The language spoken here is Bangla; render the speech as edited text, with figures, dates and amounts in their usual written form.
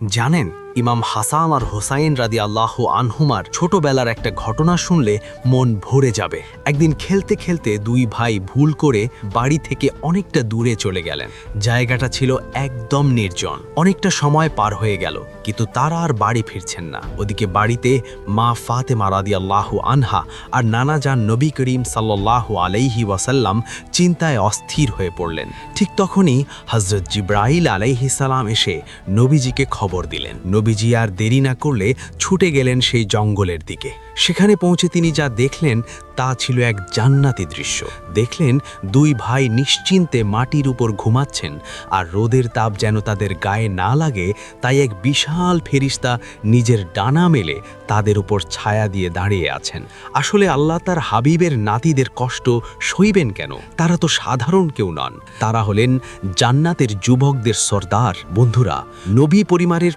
জানেন, ইমাম হাসান আর হোসাইন রাদিয়াল্লাহু আনহুমার ছোটবেলার একটা ঘটনা শুনলে মন ভরে যাবে। একদিন খেলতে খেলতে দুই ভাই ভুল করে বাড়ি থেকে অনেকটা দূরে চলে গেলেন। জায়গাটা ছিল একদম নির্জন। অনেকটা সময় পার হয়ে গেল, কিন্তু তারা আর বাড়ি ফিরছেন না। ওদিকে বাড়িতে মা ফাতেমা রাদিয়াল্লাহু আনহা আর নানা যান নবী করিম সাল্লাল্লাহু আলাইহি ওয়াসাল্লাম চিন্তায় অস্থির হয়ে পড়লেন। ঠিক তখনই হযরত জিবরাইল আলাইহিস সালাম এসে নবীজিকে খবর দিলেন। নবীজি আর দেরি না করলে ছুটে গেলেন সেই জঙ্গলের দিকে। সেখানে পৌঁছে তিনি যা দেখলেন তা ছিল এক জান্নাতি দৃশ্য। দেখলেন দুই ভাই নিশ্চিন্তে মাটির উপর ঘুমাচ্ছেন, আর রোদের তাপ যেন তাদের গায়ে না লাগে তাই এক বিশাল ফেরেশতা নিজের ডানা মেলে তাদের উপর ছায়া দিয়ে দাঁড়িয়ে আছেন। আসলে আল্লাহ তার হাবিবের নাতিদের কষ্ট সইবেন কেন? তারা তো সাধারণ কেউ নন, তারা হলেন জান্নাতের যুবকদের সর্দার। বন্ধুরা, নবী পরিবারের